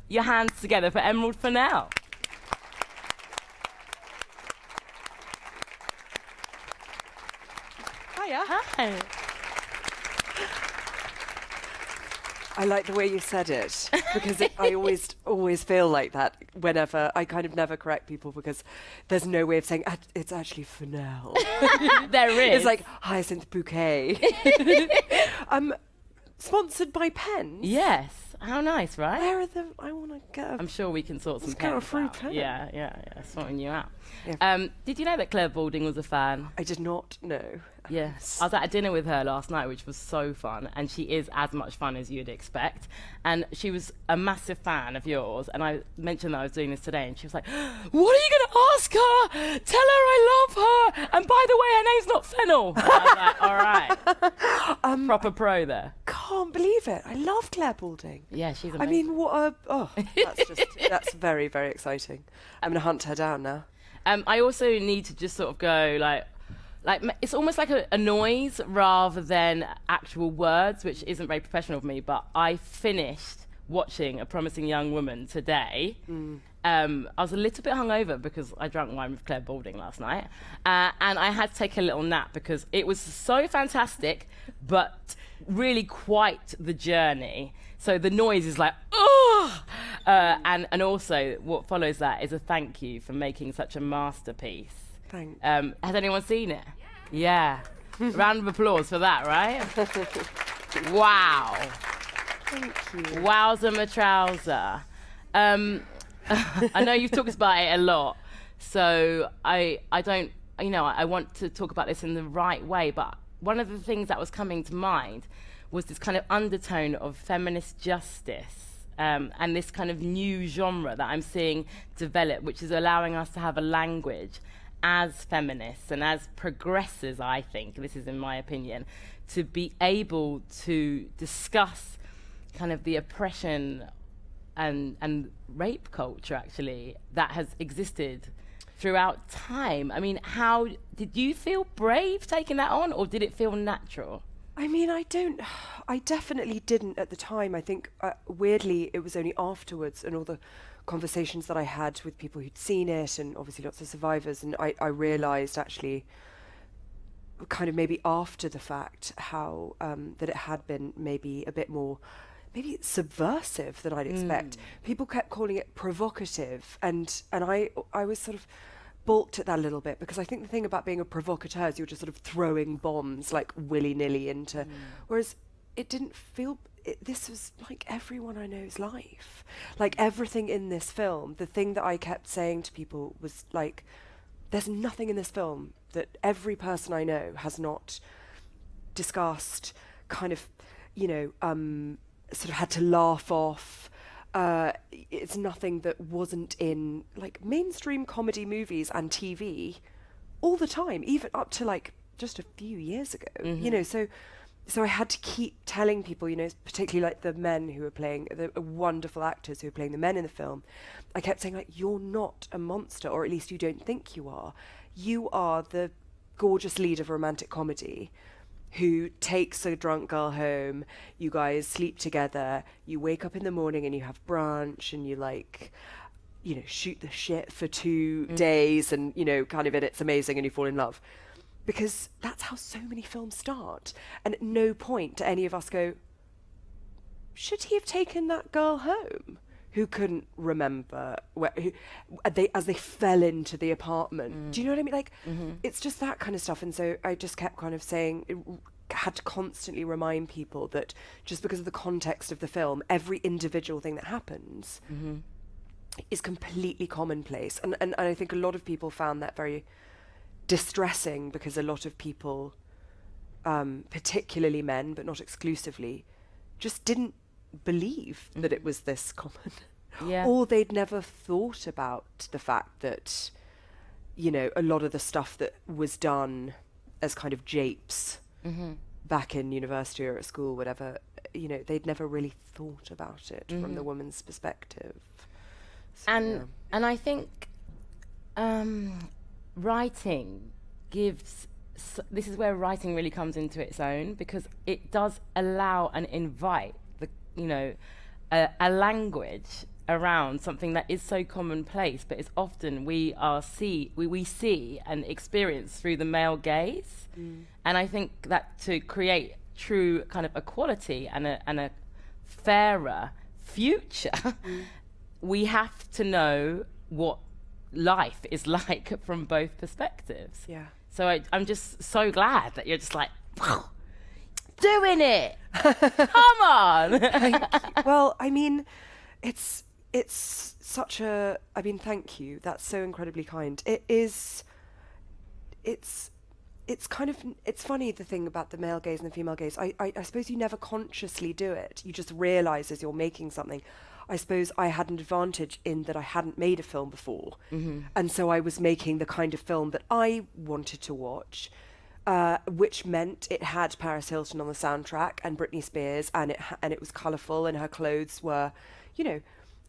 your hands together for Emerald Fennell. Hiya. Hi. I like the way you said it, because I always feel like that whenever I kind of never correct people, because there's no way of saying it's actually Fennell. There is. It's like hyacinth bouquet. Sponsored by pens. Yes. How nice, right? Where are the? I want to get. I'm sure we can sort some get a pens free out. pen. Yeah, sorting you out. Yeah. Did you know that Claire Balding was a fan? I did not know. Yes. I was at a dinner with her last night, which was so fun, and she is as much fun as you'd expect. And she was a massive fan of yours, and I mentioned that I was doing this today, and she was like, what are you going to ask her? Tell her I love her. And by the way, her name's not Fennell. And I was like, all right. Proper pro there. Can't believe it. I love Claire Balding. Yeah, she's amazing. I mean, that's very, very exciting. I'm going to hunt her down now. I also need to just sort of go like it's almost like a noise rather than actual words, which isn't very professional of me, but I finished watching A Promising Young Woman today. I was a little bit hungover because I drank wine with Claire Balding last night, and I had to take a little nap because it was so fantastic, but really quite the journey. So the noise is like, oh! And also what follows that is a thank you for making such a masterpiece. Thanks. Has anyone seen it? Yeah. Round of applause for that, right? Wow. Thank you. Wowza my trouser. I know you've talked about it a lot, so I don't, I want to talk about this in the right way, but one of the things that was coming to mind was this kind of undertone of feminist justice. And this kind of new genre that I'm seeing develop, which is allowing us to have a language as feminists and as progressors, I think, this is in my opinion, to be able to discuss kind of the oppression and rape culture, actually, that has existed throughout time. I mean, how did you feel brave taking that on, or did it feel natural? I mean, I definitely didn't at the time. I think, weirdly, it was only afterwards and all the conversations that I had with people who'd seen it and obviously lots of survivors, and I realised actually kind of maybe after the fact how that it had been maybe a bit more maybe subversive than I'd expect. People kept calling it provocative, and I was sort of balked at that a little bit, because I think the thing about being a provocateur is you're just sort of throwing bombs like willy-nilly into, whereas it didn't feel, this was like everyone I know's life. Like everything in this film, the thing that I kept saying to people was like, there's nothing in this film that every person I know has not discussed, kind of, sort of had to laugh off. It's nothing that wasn't in like mainstream comedy movies and TV all the time, even up to like just a few years ago. So I had to keep telling people, particularly like the men who were playing, the wonderful actors who were playing the men in the film, I kept saying, like, you're not a monster, or at least you don't think you are. You are the gorgeous lead of a romantic comedy who takes a drunk girl home, you guys sleep together, you wake up in the morning and you have brunch, and you shoot the shit for 2 days, and, kind of, and it's amazing, and you fall in love. Because that's how so many films start. And at no point do any of us go, should he have taken that girl home who couldn't remember as they fell into the apartment? Do you know what I mean? Like, it's just that kind of stuff. And so I just kept kind of saying, had to constantly remind people that just because of the context of the film, every individual thing that happens is completely commonplace. And I think a lot of people found that very distressing, because a lot of people, particularly men, but not exclusively, just didn't believe that it was this common. Yeah. Or they'd never thought about the fact that, a lot of the stuff that was done as kind of japes back in university or at school, whatever, they'd never really thought about it from the woman's perspective. So, and I think writing gives, this is where writing really comes into its own, because it does allow and invite a language around something that is so commonplace, but it's often we see and experience through the male gaze. And I think that to create true kind of equality and a fairer future, we have to know what life is like from both perspectives. Yeah. So I'm just so glad that you're just like doing it. Come on. Well, I mean, it's such a, I mean, thank you. That's so incredibly kind. It's kind of, it's funny, the thing about the male gaze and the female gaze. I suppose you never consciously do it. You just realize as you're making something. I suppose I had an advantage in that I hadn't made a film before. And so I was making the kind of film that I wanted to watch, which meant it had Paris Hilton on the soundtrack and Britney Spears, and it was colourful, and her clothes were, you know,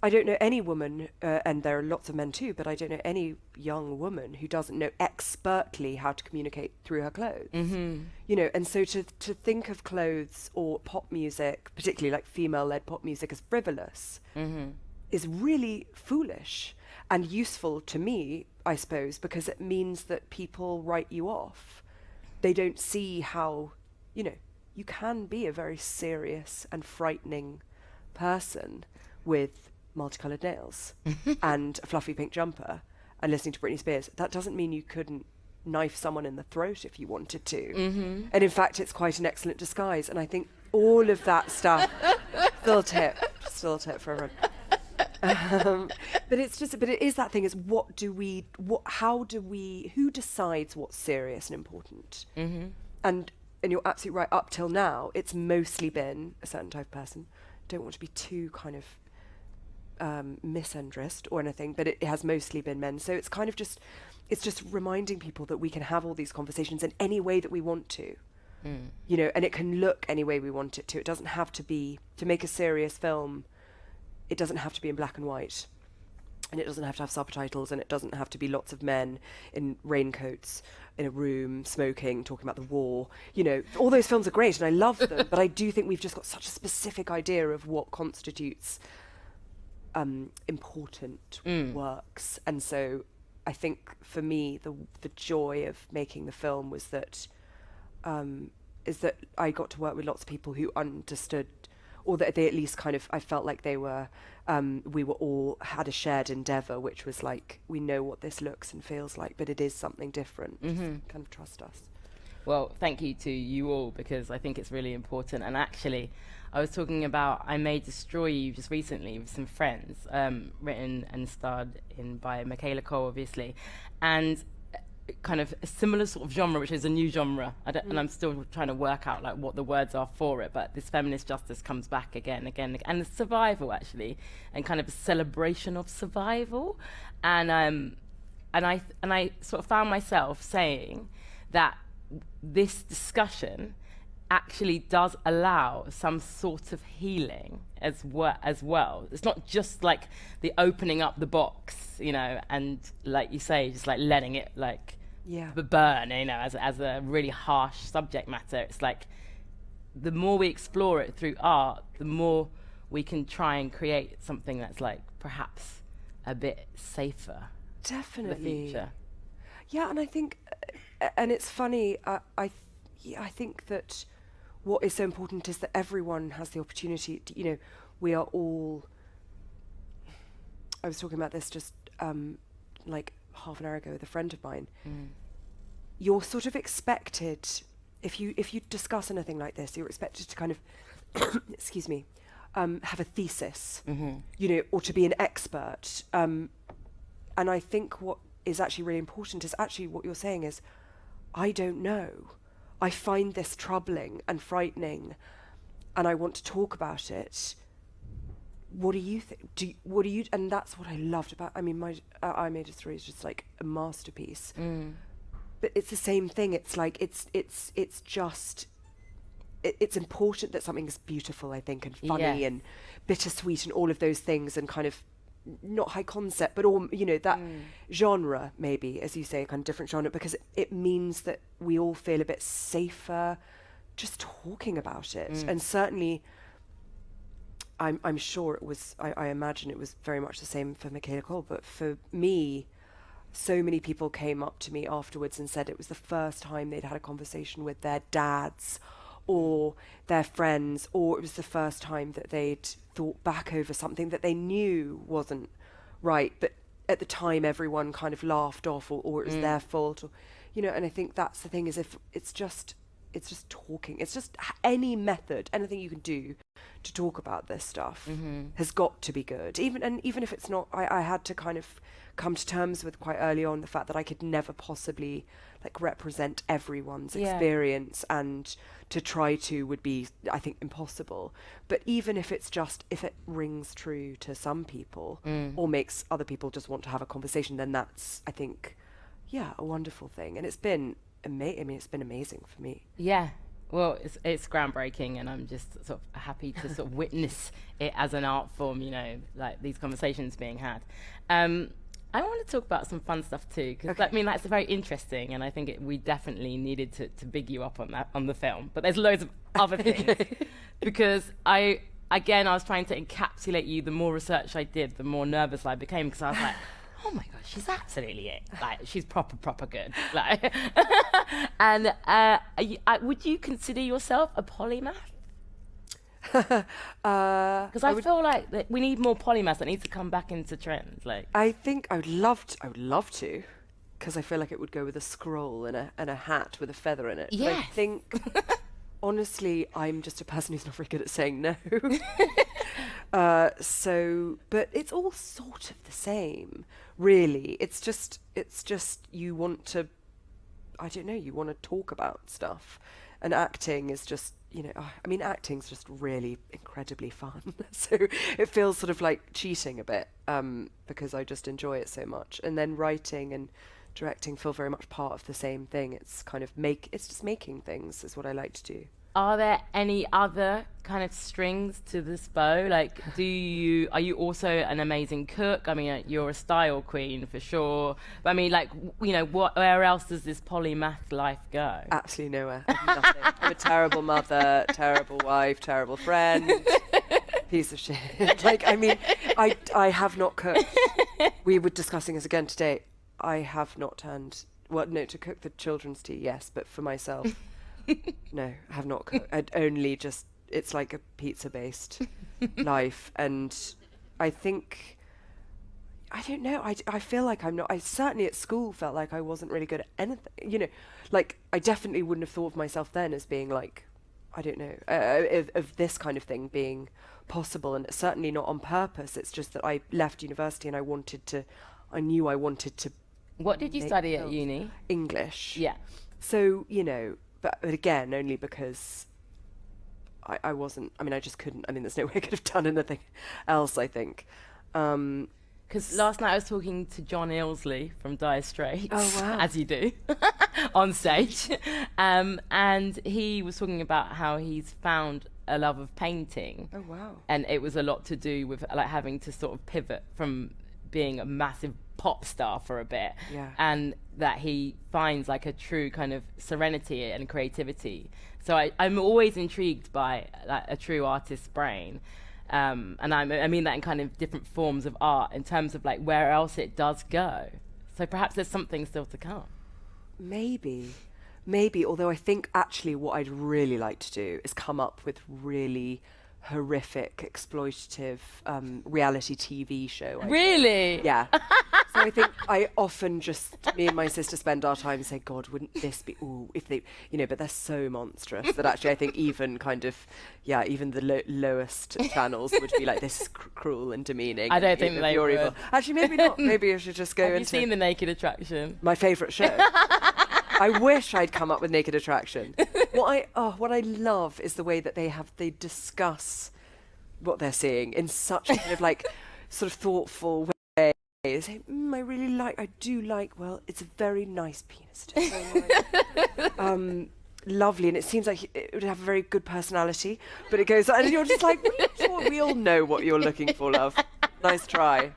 I don't know any woman, and there are lots of men too, but I don't know any young woman who doesn't know expertly how to communicate through her clothes. You know, and so to think of clothes or pop music, particularly like female-led pop music, as frivolous is really foolish and useful to me, I suppose, because it means that people write you off. They don't see how, you know, you can be a very serious and frightening person with multicolored nails and a fluffy pink jumper and listening to Britney Spears. That doesn't mean you couldn't knife someone in the throat if you wanted to. And in fact, it's quite an excellent disguise. And I think all of that stuff, still tip for everyone. But it is that thing, is who decides what's serious and important? And you're absolutely right, up till now, it's mostly been a certain type of person. Don't want to be too kind of misandrist or anything, but it has mostly been men. So it's kind of just reminding people that we can have all these conversations in any way that we want to, you know, and it can look any way we want it to. It doesn't have to be, to make a serious film, it doesn't have to be in black and white, and it doesn't have to have subtitles, and it doesn't have to be lots of men in raincoats in a room smoking, talking about the war. You know, all those films are great and I love them, but I do think we've just got such a specific idea of what constitutes important works. And so I think for me the joy of making the film was that is that I got to work with lots of people who understood, or that they at least kind of, I felt like they were we were all had a shared endeavour, which was like, we know what this looks and feels like, but it is something different. Just kind of trust us. Well, thank you to you all, because I think it's really important. And actually, I was talking about I May Destroy You just recently with some friends, written and starred in by Michaela Cole, obviously, and kind of a similar sort of genre, which is a new genre. And I'm still trying to work out like what the words are for it, but this feminist justice comes back again, and it's survival, actually, and kind of a celebration of survival. And I sort of found myself saying that this discussion actually does allow some sort of healing as well. It's not just like the opening up the box, you know, and like you say, just like letting it like burn, you know, as a really harsh subject matter. It's like the more we explore it through art, the more we can try and create something that's like perhaps a bit safer. Definitely. For the future. Yeah, and I think, and it's funny, I think that what is so important is that everyone has the opportunity to, you know, we are all, I was talking about this just like half an hour ago with a friend of mine. You're sort of expected, if you discuss anything like this, you're expected to kind of, excuse me, have a thesis, you know, or to be an expert. And I think what is actually really important is actually what you're saying is, I don't know. I find this troubling and frightening, and I want to talk about it. What do you think? What do you? And that's what I loved about. I mean, my I Made a Story is just like a masterpiece. But it's the same thing. It's like it's just. It's important that something is beautiful, I think, and funny and bittersweet and all of those things, and kind of not high concept, but all, you know, that genre, maybe, as you say, a kind of different genre, because it means that we all feel a bit safer just talking about it. And certainly I'm sure it was, I imagine it was very much the same for Michaela Cole, but for me, so many people came up to me afterwards and said it was the first time they'd had a conversation with their dads or their friends, or it was the first time that they'd thought back over something that they knew wasn't right, but at the time everyone kind of laughed off, or it was their fault, or, you know. And I think that's the thing, is if it's just talking, it's just any method, anything you can do to talk about this stuff has got to be good. Even if it's not, I had to kind of come to terms with quite early on the fact that I could never possibly like represent everyone's experience, and to try to would be, I think, impossible. But even if it's just, if it rings true to some people or makes other people just want to have a conversation, then that's, I think, a wonderful thing. And it's been it's been amazing for me. Yeah. Well, it's groundbreaking, and I'm just sort of happy to sort of witness it as an art form, you know, like these conversations being had. I want to talk about some fun stuff too, because I mean, that's very interesting, and I think we definitely needed to big you up on that, on the film. But there's loads of other things, because I was trying to encapsulate you. The more research I did, the more nervous I became, because I was like, oh my god, she's absolutely it. Like, she's proper good. Like, and would you consider yourself a polymath? Because I feel like that we need more polymaths. That needs to come back into trend. Like, I think I would love to, because I feel like it would go with a scroll and a hat with a feather in it. Yes. But I think, honestly, I'm just a person who's not very good at saying no. But it's all sort of the same, really. It's just you want to, I don't know, you want to talk about stuff, and acting is just, you know, I mean, acting's just really incredibly fun. So it feels sort of like cheating a bit, because I just enjoy it so much. And then writing and directing feel very much part of the same thing. It's kind of it's just making things is what I like to do. are there any other kind of strings to this bow? Like, are you also an amazing cook? I mean, you're a style queen for sure. But I mean, like, you know, where else does this polymath life go? Absolutely nowhere. Nothing. I'm a terrible mother, terrible wife, terrible friend, piece of shit. Like, I mean, I have not cooked. We were discussing this again today. I have not turned, well, no, to cook the children's tea, yes, but for myself, no, I have not cooked. I'd only just, it's like a pizza-based life. And I think, I don't know, I feel like I'm not, I certainly at school felt like I wasn't really good at anything, you know, like I definitely wouldn't have thought of myself then as being like, I don't know, of this kind of thing being possible, and certainly not on purpose. It's just that I left university and I knew I wanted to. What did you study at uni? English. Yeah. So, you know, but again, only because I wasn't, I mean, I just couldn't, I mean, there's no way I could have done anything else, I think. Because last night I was talking to John Ilsley from Dire Straits, oh, wow. as you do, on stage, and he was talking about how he's found a love of painting. Oh, wow. And it was a lot to do with like having to sort of pivot from being a massive pop star for a bit, and that he finds like a true kind of serenity and creativity. So I'm always intrigued by like a true artist's brain. And I mean that in kind of different forms of art, in terms of like where else it does go. So perhaps there's something still to come. Maybe, although I think actually what I'd really like to do is come up with really horrific, exploitative reality TV show. Really? Yeah. So I think I often just, me and my sister spend our time and say, God, wouldn't this be, ooh, if they, you know, but they're so monstrous that actually I think even kind of, even the lowest channels would be like, this is cruel and demeaning. I don't think they would. Evil. Actually, maybe not. Maybe I should just go into... Have you seen The Naked Attraction? My favourite show. I wish I'd come up with Naked Attraction. What I love is the way that they discuss what they're seeing in such a kind of like sort of thoughtful way. They say, I do like, well, it's a very nice penis. Lovely, and it seems like it would have a very good personality, but it goes, and you're just like, we all know what you're looking for, love. Nice try.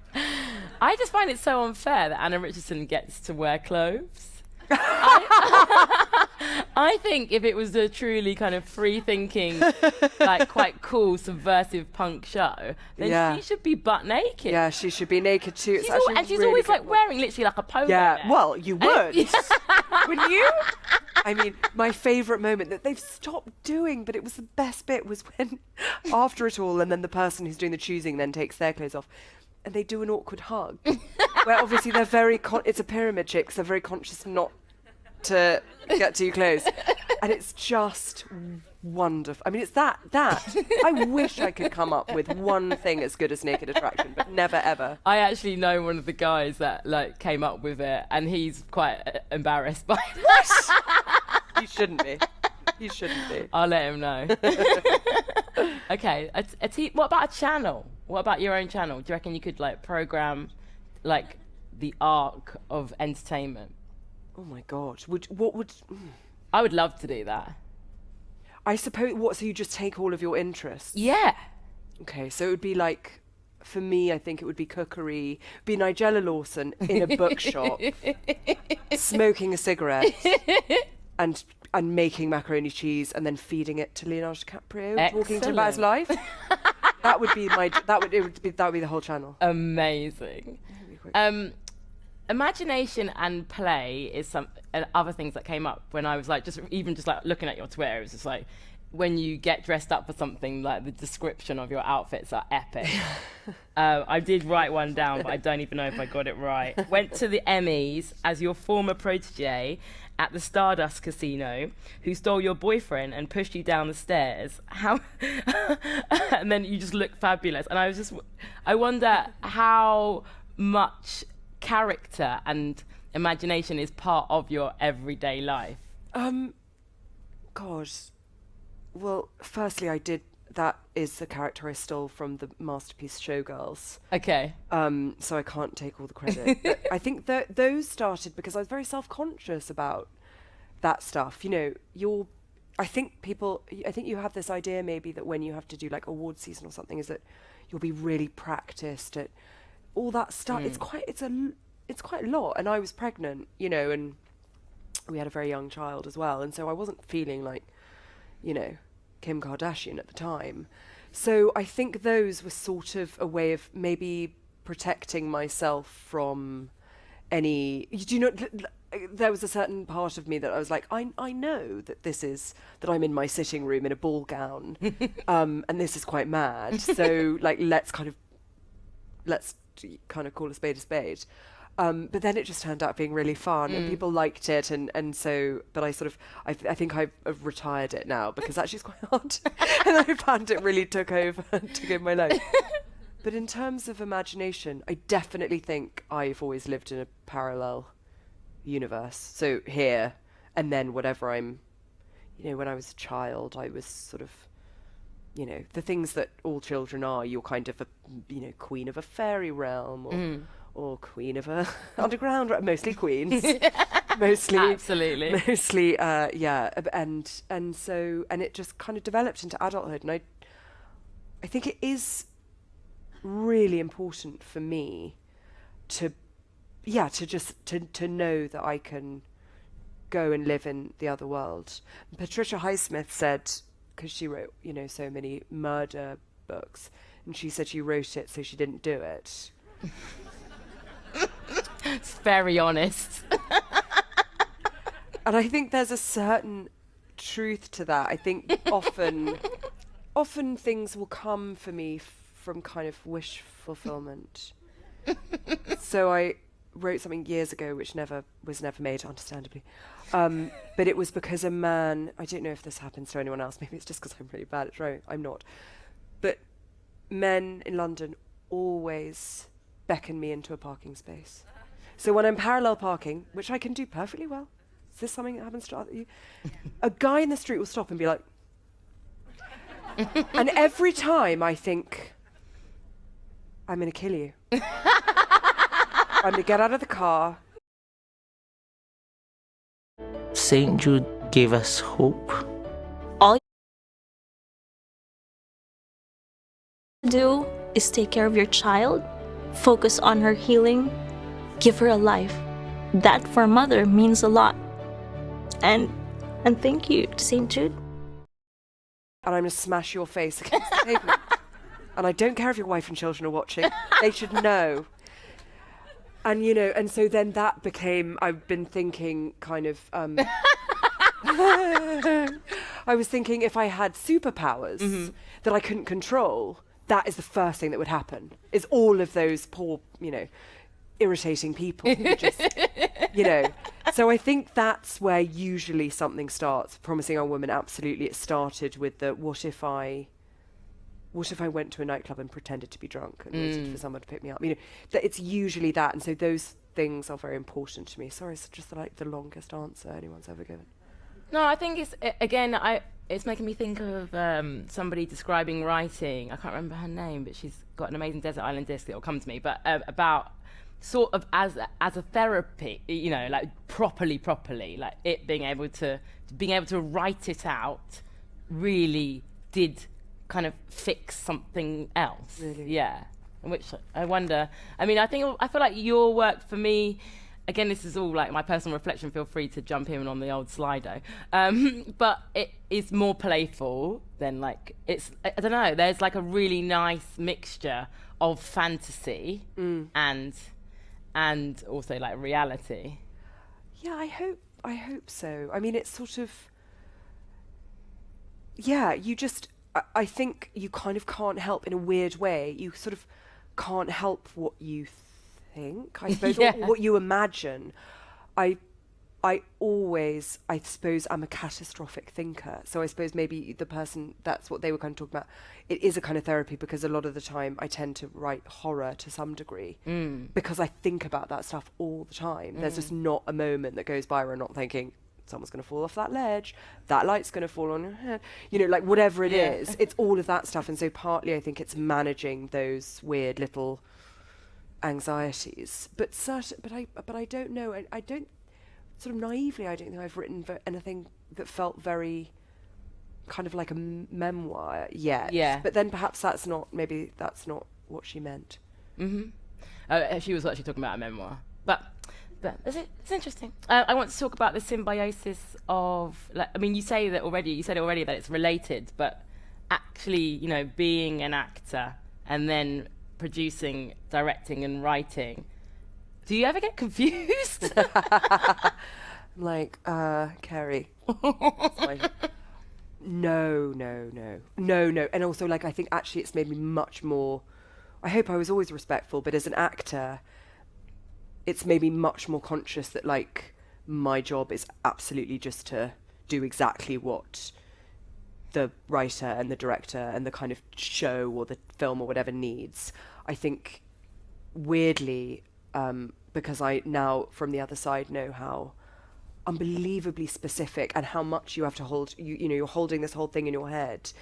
I just find it so unfair that Anna Richardson gets to wear clothes. I think if it was a truly kind of free-thinking, like quite cool, subversive punk show, then she should be butt naked. Yeah, she should be naked too. And she's always like wearing literally like a polo. Yeah, well, you would. Wouldn't you? I mean, my favourite moment that they've stopped doing, but it was the best bit, was when, after it all, and then the person who's doing the choosing then takes their clothes off, and they do an awkward hug, where obviously they're very, it's a pyramid chick, so they're very conscious not to get too close. And it's just wonderful. I mean, it's that. I wish I could come up with one thing as good as Naked Attraction, but never, ever. I actually know one of the guys that like came up with it, and he's quite embarrassed by it. He shouldn't be. He shouldn't be. I'll let him know. Okay, what about a channel? What about your own channel? Do you reckon you could like program like the arc of entertainment? Oh my God. I would love to do that. I suppose, so you just take all of your interests? Yeah. Okay, so it would be like, for me, I think it would be cookery, be Nigella Lawson in a bookshop, smoking a cigarette, and making macaroni cheese, and then feeding it to Leonardo DiCaprio, talking to him about his life. That would be the whole channel. Amazing. Imagination and play is some other things that came up when I was like just like looking at your Twitter. It was just like when you get dressed up for something, like the description of your outfits are epic. I did write one down, but I don't even know if I got it right. Went to the Emmys as your former protege at the Stardust Casino, who stole your boyfriend and pushed you down the stairs. How? And then you just look fabulous. And I wonder how much character and imagination is part of your everyday life. God. Well, firstly, that is the character I stole from the masterpiece Showgirls. Okay. So I can't take all the credit. But I think that those started because I was very self-conscious about that stuff. You know, I think you have this idea maybe that when you have to do like award season or something, is that you'll be really practiced at all that stuff. It's quite a lot. And I was pregnant, you know, and we had a very young child as well. And so I wasn't feeling like, you know, Kim Kardashian at the time. So I think those were sort of a way of maybe protecting myself from any, do you know, there was a certain part of me that I was like, I know that that I'm in my sitting room in a ball gown, and this is quite mad. So like, let's kind of call a spade a spade. But then it just turned out being really fun, and people liked it, and so. But I think I've retired it now because actually it's quite hard, and I found it really took over my life. But in terms of imagination, I definitely think I've always lived in a parallel universe. So here, and then whatever I'm, you know, when I was a child, I was sort of, you know, the things that all children are. You're kind of a, you know, queen of a fairy realm, or queen of a underground, mostly queens, mostly, absolutely, mostly, yeah, and it just kind of developed into adulthood, and I think it is really important for me to know that I can go and live in the other world. Patricia Highsmith said, because she wrote, you know, so many murder books, and she said she wrote it so she didn't do it. It's very honest. And I think there's a certain truth to that. I think often things will come for me from kind of wish fulfillment. So I wrote something years ago which was never made, understandably. But it was because a man, I don't know if this happens to anyone else, maybe it's just because I'm really bad at drawing, I'm not. But men in London always beckon me into a parking space. So when I'm parallel parking, which I can do perfectly well, is this something that happens to you? A guy in the street will stop and be like, and every time I think, I'm going to kill you. I'm going to get out of the car. St. Jude gave us hope. All you do is take care of your child, focus on her healing, give her a life. That for a mother means a lot. And And thank you to St. Jude. And I'm going to smash your face against the pavement. And I don't care if your wife and children are watching. They should know. And, you know, and so then that became, I've been thinking kind of, I was thinking if I had superpowers that I couldn't control, that is the first thing that would happen, is all of those poor, you know, irritating people who just, you know. So I think that's where usually something starts. Promising Young Woman, absolutely. It started with the, what if I went to a nightclub and pretended to be drunk and waited for someone to pick me up? You know, that it's usually that. And so those things are very important to me. Sorry, it's just like the longest answer anyone's ever given. No, I think it's, again, it's making me think of somebody describing writing. I can't remember her name, but she's got an amazing Desert Island Disc that will come to me. But about sort of as a therapy, you know, like properly, like it being able to write it out really did kind of fix something else. Really? Yeah. Which I wonder, I mean, I feel like your work for me, again, this is all like my personal reflection, feel free to jump in on the old Slido, but it is more playful than like, it's, I don't know, there's like a really nice mixture of fantasy and also like reality. Yeah, I hope so. I mean, it's sort of, yeah, you just, I think you kind of can't help in a weird way. You sort of can't help what you think, I suppose, Yeah. or what you imagine. I suppose I'm a catastrophic thinker. So I suppose maybe the person, that's what they were kind of talking about. It is a kind of therapy because a lot of the time I tend to write horror to some degree because I think about that stuff all the time. There's just not a moment that goes by where I'm not thinking, someone's going to fall off that ledge, that light's going to fall on your head, you know, like whatever it is, it's all of that stuff. And so partly I think it's managing those weird little anxieties, but I don't know, I don't, sort of naively, I don't think I've written anything that felt very kind of like a memoir yet. Yeah. But then perhaps that's not what she meant. She was actually talking about a memoir, but it's interesting. I want to talk about the symbiosis of, like, I mean, you said it already that it's related, but actually, you know, being an actor and then producing, directing and writing, do you ever get confused? Like, Kerry. No. And also, like, I think actually it's made me much more, I hope I was always respectful, but as an actor, it's made me much more conscious that, like, my job is absolutely just to do exactly what the writer and the director and the kind of show or the film or whatever needs. I think, weirdly, because I now, from the other side, know how unbelievably specific and how much you have to hold, you know, you're holding this whole thing in your head.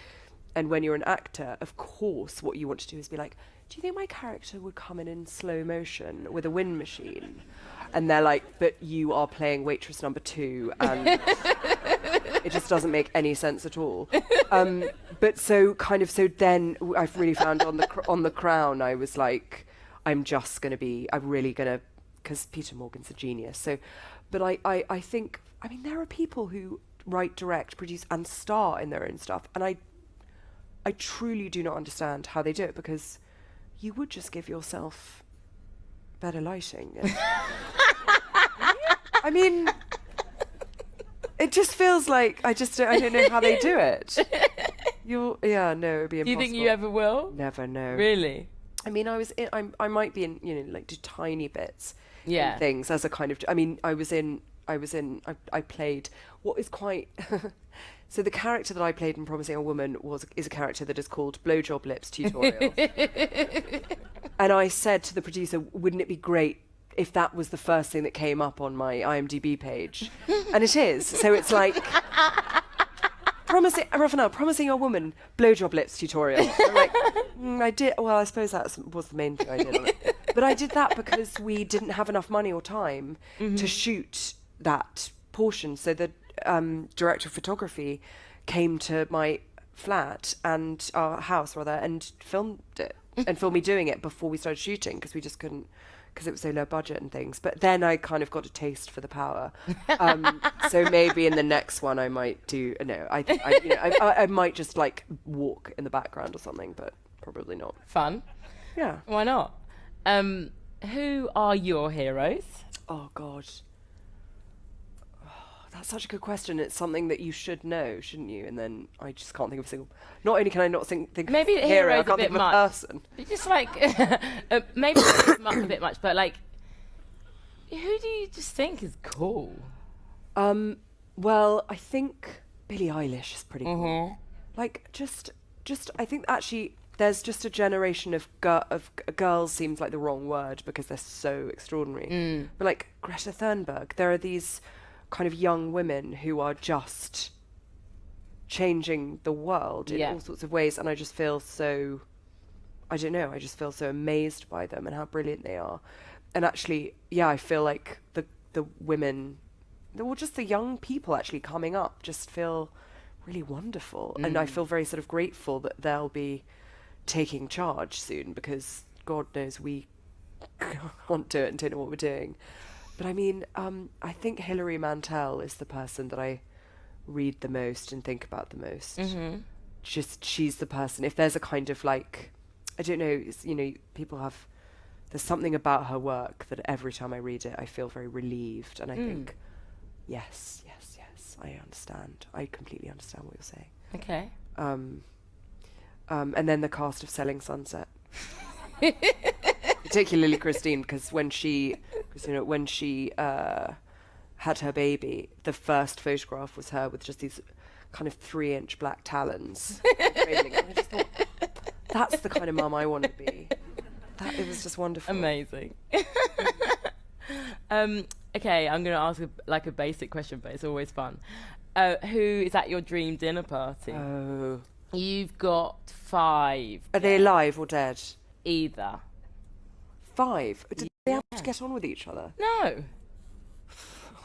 And when you're an actor, of course, what you want to do is be like, do you think my character would come in slow motion with a wind machine? And they're like, but you are playing waitress number 2 and it just doesn't make any sense at all. But so then I've really found on the Crown, I was like, I'm really going to, because Peter Morgan's a genius. So, but I think, I mean, there are people who write, direct, produce and star in their own stuff. And I truly do not understand how they do it, because you would just give yourself better lighting. I mean, it just feels like I don't know how they do it. No, it'd be impossible. Do you think you ever will? Never, no. Really? I mean, I might be in, you know, like do tiny bits Yeah. in things as a kind of, I mean, I played what is quite, so the character that I played in Promising Young Woman is a character that is called Blowjob Lips Tutorial. And I said to the producer, wouldn't it be great if that was the first thing that came up on my IMDb page? And it is. So it's like, Promising Young Woman, Blowjob Lips Tutorial. I'm like, I did, well, I suppose that was the main thing I did on it. But I did that because we didn't have enough money or time to shoot that portion. So the director of photography came to my flat and our house rather and filmed it and film me doing it before we started shooting because we just couldn't, because it was so low budget and things. But then I kind of got a taste for the power. So maybe in the next one I might do. No, I might just like walk in the background or something, but probably not. Fun. Yeah. Why not? Who are your heroes? Oh God. That's such a good question. It's something that you should know, shouldn't you? And then I just can't think of a single. Not only can I not think Maybe of a the hero, I hero's a can't bit think of a much. person. You just like maybe it's a bit much, but like, who do you just think is cool? Well, I think Billie Eilish is pretty cool. Like, just I think actually there's just a generation of girls seems like the wrong word because they're so extraordinary. But like Greta Thunberg, there are these kind of young women who are just changing the world in all sorts of ways, and I just feel so, I don't know, I just feel so amazed by them and how brilliant they are. And actually, yeah, I feel like the women, or just the young people actually coming up just feel really wonderful. And I feel very sort of grateful that they'll be taking charge soon, because God knows we can't do it and don't know what we're doing. But I mean, I think Hilary Mantel is the person that I read the most and think about the most. Just, she's the person. If there's a kind of like, I don't know, people have, there's something about her work that every time I read it, I feel very relieved. And I think, yes, I understand. I completely understand what you're saying. Okay. And then the cast of Selling Sunset. Particularly Christine, because when she had her baby, the first photograph was her with just these kind of 3-inch black talons. And I just thought, that's the kind of mum I want to be. It was just wonderful. Amazing. Okay, I'm going to ask a basic question, but it's always fun. Who is at your dream dinner party? Oh. You've got 5. Are they alive or dead? Either. 5? Did they have to get on with each other? No.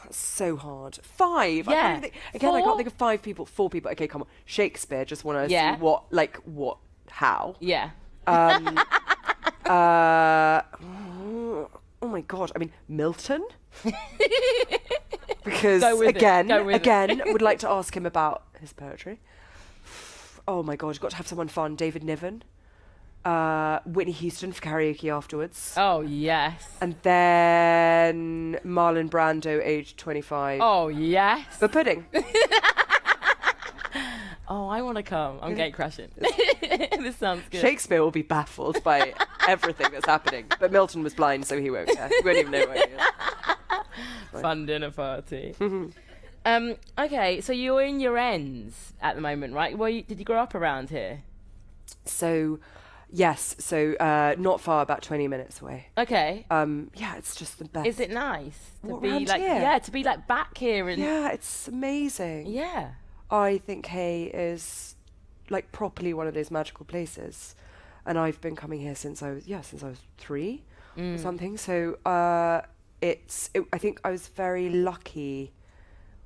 That's so hard. 5? Yeah. I can't think, I 4? can't think of 5 people. 4 people. Okay, come on. Shakespeare, just want to see what, how. Yeah. Oh my God. I mean, Milton? Because Go with again, would like to ask him about his poetry. Oh my God, you've got to have someone fun. David Niven. Whitney Houston for karaoke afterwards. Oh, yes. And then Marlon Brando, age 25. Oh, yes. For pudding. Oh, I want to come. I'm gate crashing. This sounds good. Shakespeare will be baffled by everything that's happening. But Milton was blind, so he won't care. He won't even know where he is. Fun dinner party. Okay, so you're in your ends at the moment, right? Did you grow up around here? So, yes. So, not far, about 20 minutes away. Okay. Yeah, it's just the best. Is it nice to What, be around like, here? yeah, to be like back here and Yeah, it's amazing. yeah. I think Hay is like properly one of those magical places, and I've been coming here since I was 3 or something. So I think I was very lucky.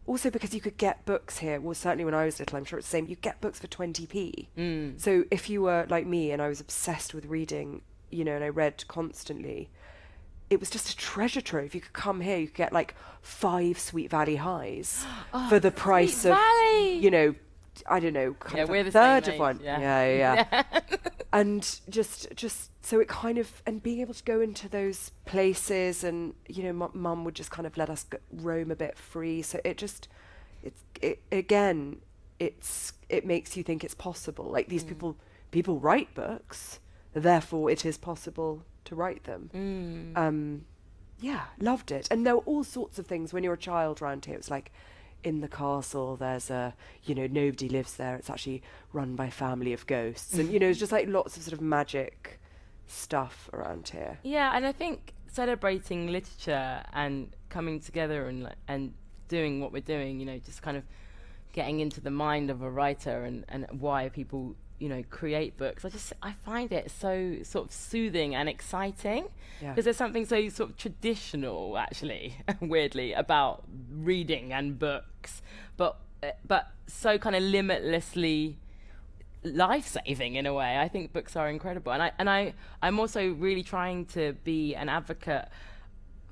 Also because you could get books here. Well, certainly when I was little, I'm sure it's the same. You get books for 20p. So if you were like me and I was obsessed with reading, and I read constantly, it was just a treasure trove. You could come here, you could get like 5 Sweet Valley Highs for the price of, I don't know, kind of we're a the third same of one. age, yeah. And just so it kind of, and being able to go into those places, and Mum would just kind of let us roam a bit free. So it makes you think it's possible. Like these people write books, therefore it is possible to write them. Yeah, loved it. And there were all sorts of things when you're a child around here. It was like, in the castle there's nobody lives there, it's actually run by a family of ghosts, and it's just like lots of sort of magic stuff around here. Yeah, and I think celebrating literature and coming together and doing what we're doing, just kind of getting into the mind of a writer and why people create books. I find it so sort of soothing and exciting, because there's something so sort of traditional, actually, weirdly, about reading and books, but so kind of limitlessly life-saving in a way. I think books are incredible, and I'm also really trying to be an advocate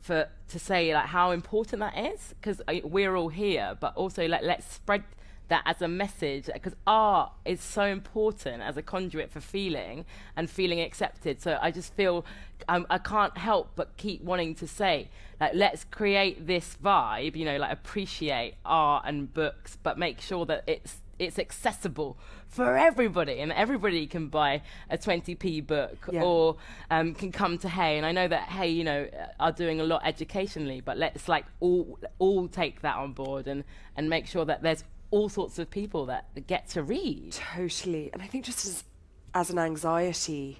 to say like how important that is, because we're all here, but also let's spread that as a message, because art is so important as a conduit for feeling and feeling accepted. So I just feel I can't help but keep wanting to say, like, let's create this vibe, you know, like appreciate art and books, but make sure that it's accessible for everybody, and everybody can buy a 20p book or can come to Hay. And I know that Hay, you know, are doing a lot educationally, but let's like all take that on board and make sure that there's all sorts of people that get to read. Totally. And I think just as an anxiety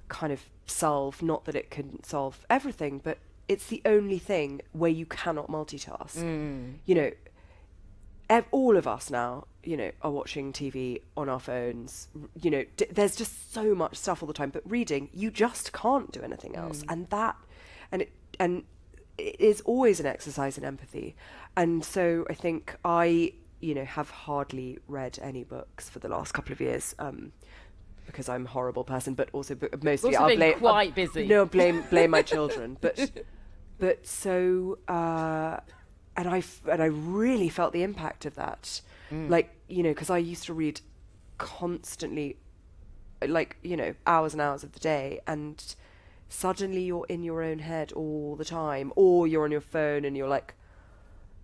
kind of solve, not that it can solve everything, but it's the only thing where you cannot multitask. You know, all of us now, you know, are watching TV on our phones. You know, there's just so much stuff all the time. But reading, you just can't do anything else. And it is always an exercise in empathy. And so I think you know, have hardly read any books for the last couple of years, because I'm a horrible person, but also mostly I'll blame quite busy. No, blame my children. But so and I really felt the impact of that. Like, you know, because I used to read constantly, like, you know, hours and hours of the day, and suddenly you're in your own head all the time, or you're on your phone and you're like,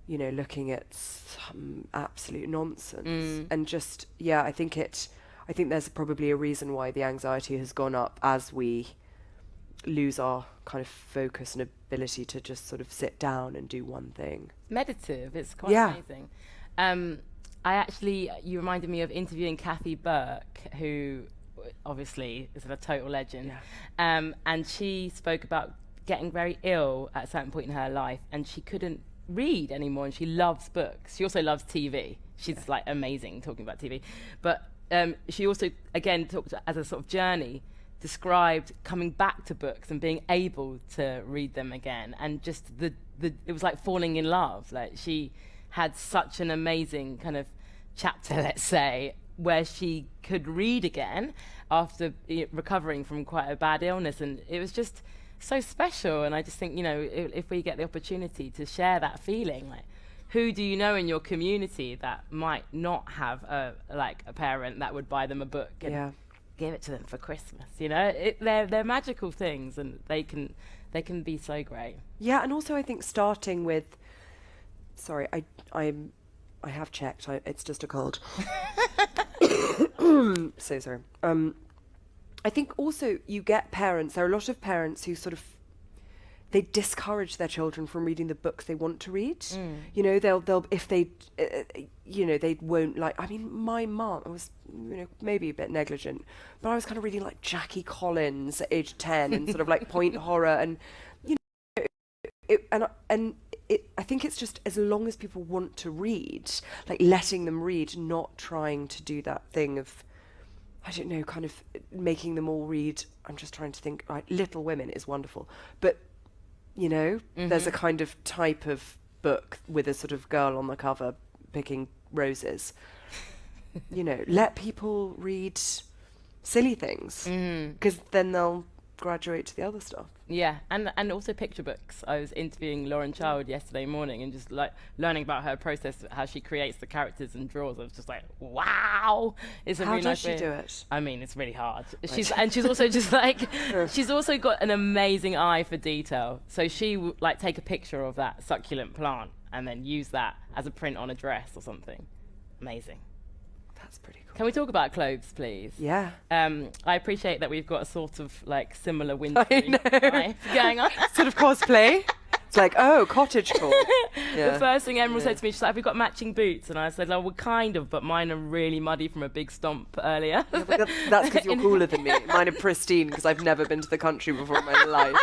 you know, looking at some absolute nonsense. And just, I think there's probably a reason why the anxiety has gone up as we lose our kind of focus and ability to just sort of sit down and do one thing. Meditative, it's quite amazing. You reminded me of interviewing Kathy Burke, who obviously is a total legend. And she spoke about getting very ill at a certain point in her life, and she couldn't read anymore, and she loves books. She also loves TV. She's like amazing talking about TV, but she also again talked as a sort of journey, described coming back to books and being able to read them again, and just the it was like falling in love. Like, she had such an amazing kind of chapter, let's say, where she could read again after recovering from quite a bad illness, and it was just so special. And I just think, you know, if we get the opportunity to share that feeling, like, who do you know in your community that might not have a parent that would buy them a book and give it to them for Christmas? You know, they're magical things, and they can be so great. Yeah, and also I think starting with, sorry, I have checked. It's just a cold. So sorry. I think also you get parents, there are a lot of parents who sort of, they discourage their children from reading the books they want to read. You know, they'll if they, you know, they won't like, I mean, my mum was, you know, maybe a bit negligent, but I was kind of reading like Jackie Collins at age 10 and sort of like point horror, and, you know, I think it's just, as long as people want to read, like letting them read, not trying to do that thing of, I don't know, kind of making them all read. I'm just trying to think, like, Little Women is wonderful, but, you know, there's a kind of type of book with a sort of girl on the cover picking roses. You know, let people read silly things, because then they'll graduate to the other stuff. Yeah, and also picture books. I was interviewing Lauren Child yesterday morning, and just like learning about her process, how she creates the characters and draws. I was just like, wow! It's a how really does nice she do it? I mean, it's really hard. She's also just like, she's also got an amazing eye for detail. So she would like take a picture of that succulent plant and then use that as a print on a dress or something. Amazing. That's pretty cool. Can we talk about clothes, please? Yeah. I appreciate that we've got a sort of like similar wintry vibe going on. Sort of cosplay. It's like, oh, cottagecore. The first thing Emerald said to me, she's like, have we got matching boots? And I said, oh, well, kind of, but mine are really muddy from a big stomp earlier. Yeah, that's because you're cooler than me. Mine are pristine because I've never been to the country before in my life.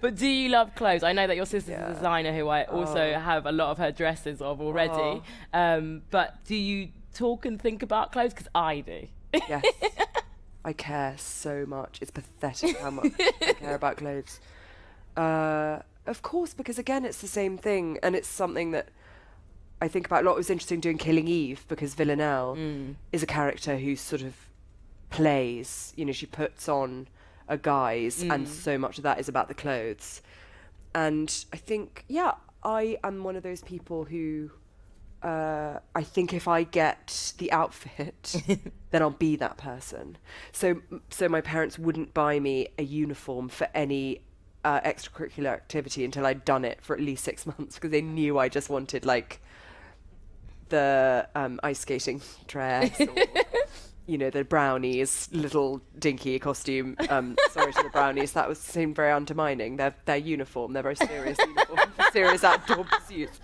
But do you love clothes? I know that your sister's a designer who I also have a lot of her dresses of already. But do you talk and think about clothes? Because I do. Yes. I care so much. It's pathetic how much I care about clothes. Of course, because again, it's the same thing. And it's something that I think about a lot. It was interesting doing Killing Eve because Villanelle is a character who sort of plays, you know, she puts on a guise and so much of that is about the clothes. And I think, yeah, I am one of those people who I think if I get the outfit, then I'll be that person. So my parents wouldn't buy me a uniform for any extracurricular activity until I'd done it for at least 6 months, because they knew I just wanted like the ice skating dress or, you know, the brownies little dinky costume. Sorry to the brownies, that seemed very undermining. Their uniform, their very serious uniform, serious outdoor pursuits.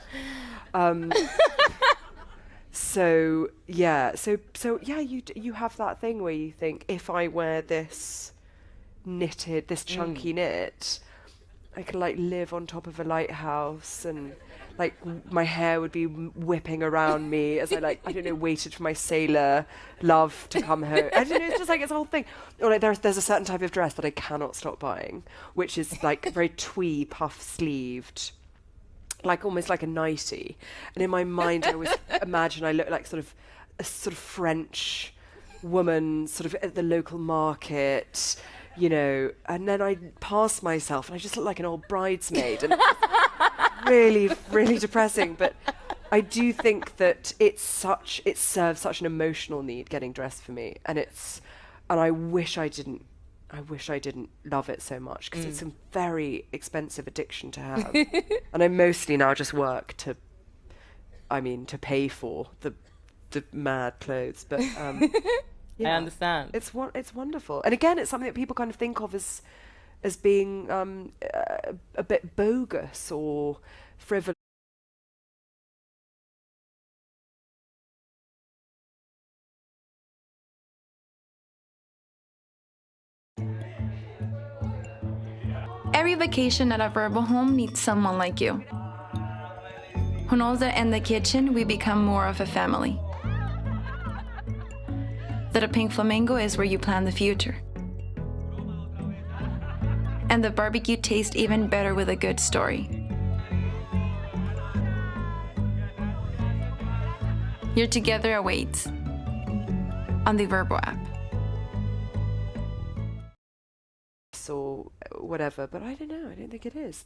So yeah, you have that thing where you think, if I wear this chunky knit, I could like live on top of a lighthouse, and like my hair would be whipping around me as I waited for my sailor love to come home. I don't know, it's just like, it's a whole thing. Or like there's a certain type of dress that I cannot stop buying, which is like very twee, puff sleeved, like almost like a nightie. And in my mind I always imagine I look like sort of a sort of French woman sort of at the local market, you know, and then I pass myself and I just look like an old bridesmaid, and it's really, really depressing. But I do think that it serves such an emotional need, getting dressed for me, and I wish I didn't love it so much, because it's a very expensive addiction to have. And I mostly now just work to pay for the mad clothes, but yeah, I understand. It's wonderful, and again, it's something that people kind of think of as being a bit bogus or frivolous. Every vacation at a Verbo home needs someone like you, who knows that in the kitchen we become more of a family. That a pink flamingo is where you plan the future. And the barbecue tastes even better with a good story. Your Together awaits on the Verbo app. Or whatever, but I don't know. I don't think it is.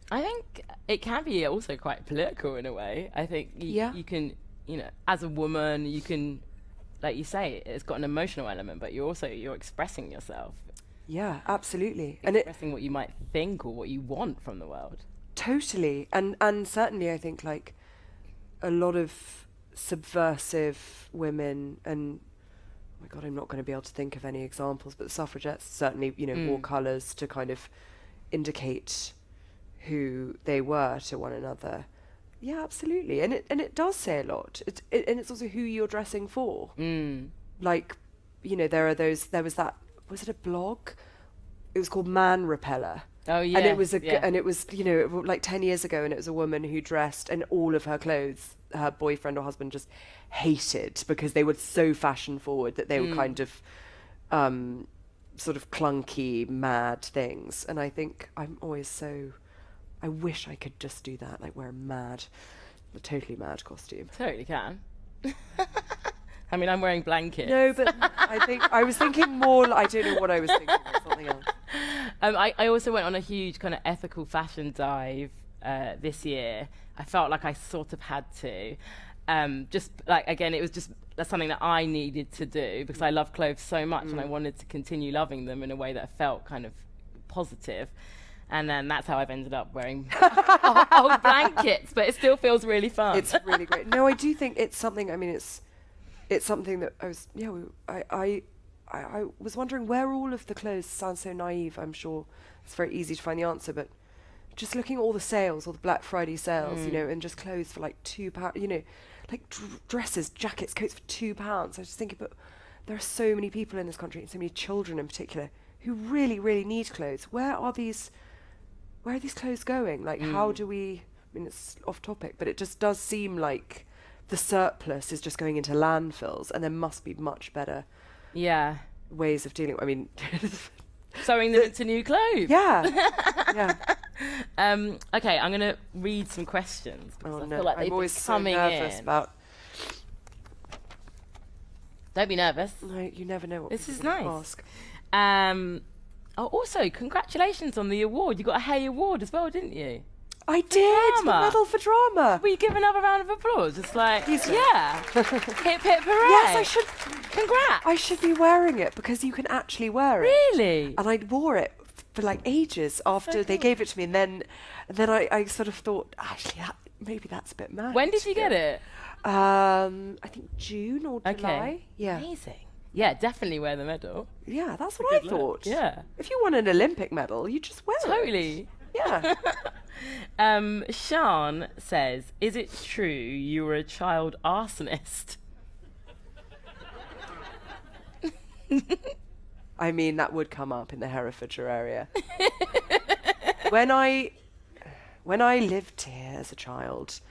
I think it can be also quite political in a way. I think you can, you know, as a woman, you can, like you say, it's got an emotional element, but you're expressing yourself. Yeah, absolutely. Expressing what you might think or what you want from the world. Totally. And certainly I think like a lot of subversive women, and oh my God, I'm not going to be able to think of any examples, but the suffragettes certainly, you know, wore colours to kind of indicate who they were to one another. Yeah, absolutely. And it does say a lot. And it's also who you're dressing for. Like, you know, there was that, was it a blog? It was called Man Repeller. Oh yeah. And it was, you know, like 10 years ago, and it was a woman who dressed, and all of her clothes her boyfriend or husband just hated, because they were so fashion forward that they were kind of sort of clunky, mad things. And I think I'm always I wish I could just do that, like wear a totally mad costume. Totally can. I mean, I'm wearing blankets. No, but I was thinking more, I don't know what I was thinking, or something else. I also went on a huge kind of ethical fashion dive this year. I felt like I sort of had to. Just like, again, it was just that's something that I needed to do, because I love clothes so much and I wanted to continue loving them in a way that felt kind of positive. And then that's how I've ended up wearing old blankets, but it still feels really fun. It's really great. No, I do think it's something, I mean, it's something that I was wondering where all of the clothes sound so naive. I'm sure it's very easy to find the answer, but just looking at all the sales, all the Black Friday sales, you know, and just clothes for like £2, you know, like dresses, jackets, coats for £2. I was just thinking, but there are so many people in this country, and so many children in particular, who really, really need clothes. Where are these clothes going? Like, how do we, I mean, it's off topic, but it just does seem like the surplus is just going into landfills, and there must be much better ways of dealing. I mean, sewing them into new clothes. Yeah. Yeah. Okay, I'm going to read some questions. Because I feel like they've I'm been always so coming nervous in. about... Don't be nervous. No, you never know what This people is are gonna nice. ask. Also, congratulations on the award. You got a Hay Award as well, didn't you? I did! The drama. medal for drama! Will you give another round of applause? It's like, yeah. Hip hip hooray. Yes, I should... Congrats. I should be wearing it because you can actually wear it. Really? And I wore it for like ages after they gave it to me, and then I sort of thought, actually, maybe that's a bit mad. When did you get it? I think June or July. Okay. Yeah. Amazing. Yeah, definitely wear the medal. Yeah, that's what I Good look. thought. Yeah. If you won an Olympic medal, you just wear it. Totally. Yeah. Sean says, is it true you were a child arsonist? I mean, that would come up in the Herefordshire area. When I lived here as a child,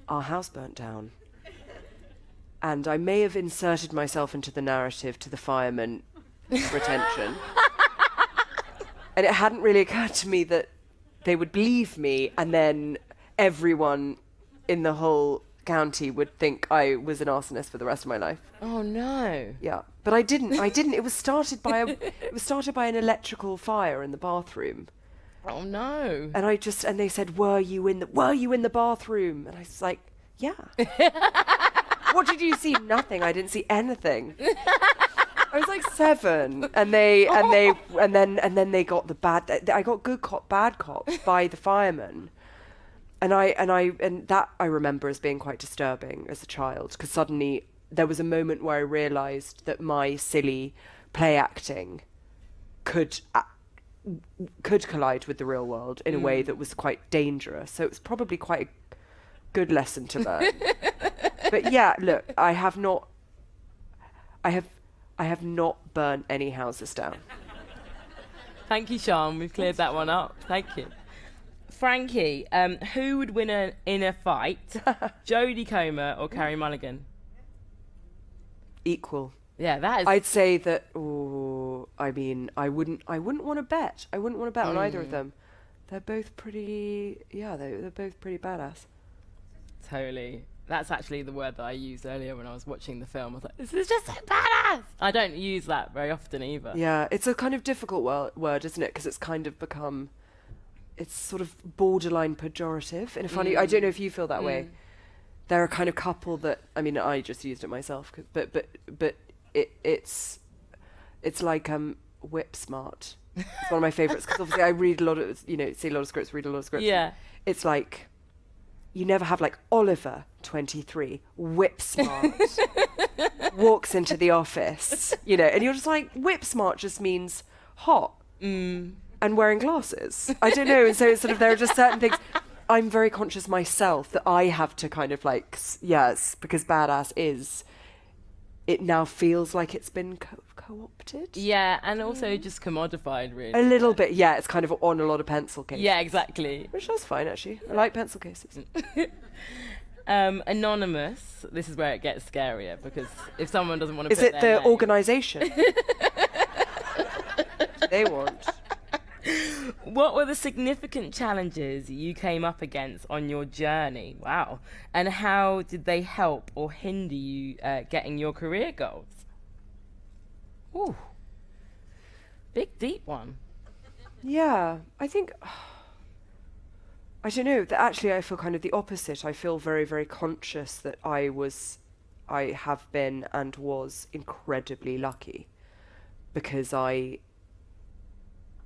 our house burnt down. And I may have inserted myself into the narrative to the firemen for attention. And it hadn't really occurred to me that they would believe me, and then everyone in the whole county would think I was an arsonist for the rest of my life. Oh no. Yeah, but I didn't. It was started by an electrical fire in the bathroom. Oh no. And they said, were you in the bathroom? And I was like, yeah. What did you see? Nothing. I didn't see anything. I was like 7, and then they got the bad. I got good cop, bad cop by the firemen, and that I remember as being quite disturbing as a child, because suddenly there was a moment where I realised that my silly play acting could collide with the real world in a way that was quite dangerous. So it was probably quite a good lesson to learn. But yeah, look, I have not burnt any houses down. Thank you, Sean. We've cleared that one up. Thank you. Frankie, who would win in a fight? Jodie Comer or Carrie Mulligan? Equal. Yeah, that is... I'd say that. I mean, I wouldn't want to bet. I wouldn't want to bet on either of them. They're both pretty. Yeah, they're both pretty badass. Totally. That's actually the word that I used earlier when I was watching the film. I was like, this is just so badass. I don't use that very often either. Yeah, it's a kind of difficult word, isn't it? Because it's kind of become. It's sort of borderline pejorative in a funny. I don't know if you feel that way. They're a kind of couple that. I mean, I just used it myself, but it's like whip smart. It's one of my favourites, because obviously I read a lot of, see a lot of scripts, read a lot of scripts. Yeah. It's like, you never have like Oliver, 23, whip smart, walks into the office, and you're just like, whip smart just means hot and wearing glasses. I don't know. And so it's sort of, there are just certain things. I'm very conscious myself that I have to kind of like, yes, because badass is, it now feels like it's been co-opted. Yeah, and also just commodified, really. A little bit, yeah. It's kind of on a lot of pencil cases. Yeah, exactly. Which was fine, actually. I like pencil cases. Anonymous. This is where it gets scarier, because if someone doesn't want to Is put it their the name- organisation? They want. What were the significant challenges you came up against on your journey? Wow. And how did they help or hinder you getting your career goals? Ooh. Big, deep one. Yeah, I think, I don't know, that actually I feel kind of the opposite. I feel very, very conscious that I have been and was incredibly lucky, because I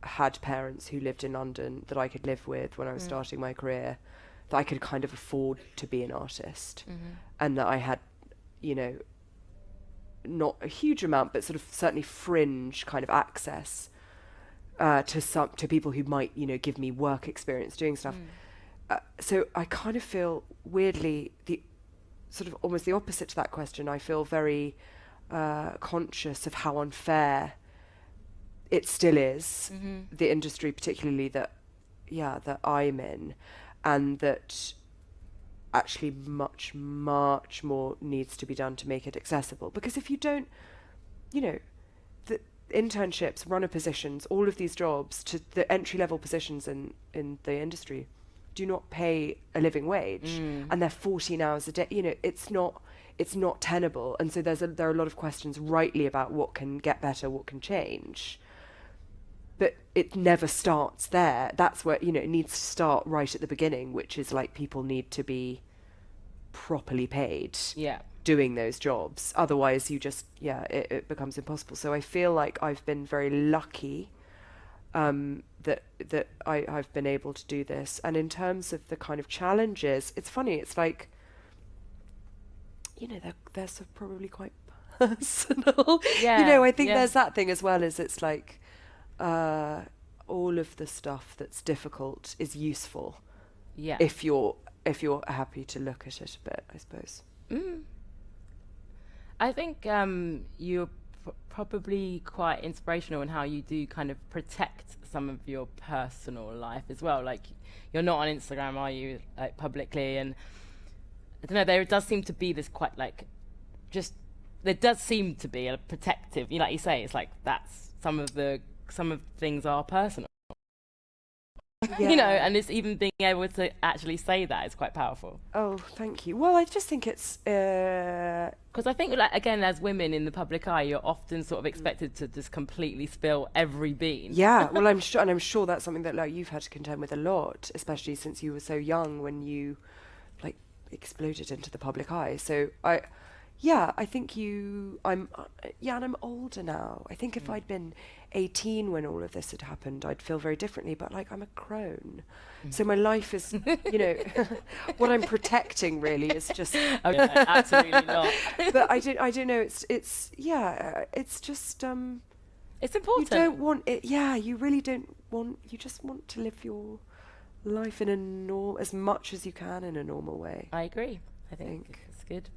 had parents who lived in London that I could live with when I was starting my career, that I could kind of afford to be an artist, and that I had, not a huge amount, but sort of certainly fringe kind of access to people who might, give me work experience doing stuff. So I kind of feel weirdly the sort of almost the opposite to that question. I feel very conscious of how unfair it still is, the industry particularly that I'm in, and that actually much, much more needs to be done to make it accessible. Because if you don't, internships, runner positions, all of these jobs, to the entry-level positions in the industry, do not pay a living wage, and they're 14 hours a day. You know, it's not tenable, and so there are a lot of questions, rightly, about what can get better, what can change. But it never starts there. That's where, you know, it needs to start right at the beginning, which is like people need to be properly paid. Yeah. Doing those jobs, otherwise you just it becomes impossible. So I feel like I've been very lucky that I've been able to do this. And in terms of the kind of challenges, it's funny, it's like, you know, they're sort of probably quite personal. Yeah, you know, I think yeah. there's that thing as well, is it's like all of the stuff that's difficult is useful, Yeah. if you're happy to look at it a bit, I suppose. I think you're probably quite inspirational in how you do kind of protect some of your personal life as well. Like, you're not on Instagram, are you, like, publicly? And I don't know, there does seem to be this quite, like, just, there does seem to be a protective, you know, like you say, it's like, that's some of things are personal. Yeah. You know, and it's even being able to actually say that is quite powerful. Oh, thank you. Well, I just think it's Because I think, like, again, as women in the public eye, you're often sort of expected to just completely spill every bean. yeah. Well, I'm sure that's something that, like, you've had to contend with a lot, especially since you were so young when you, like, exploded into the public eye. So I think and I'm older now. I think if I'd been 18 when all of this had happened, I'd feel very differently, but, like, I'm a crone. So my life is, you know, what I'm protecting really is just... Oh, yeah, absolutely not. But I don't know, it's just... It's important. You don't want it, you really don't want... You just want to live your life in as much as you can in a normal way. I agree. I think it's good.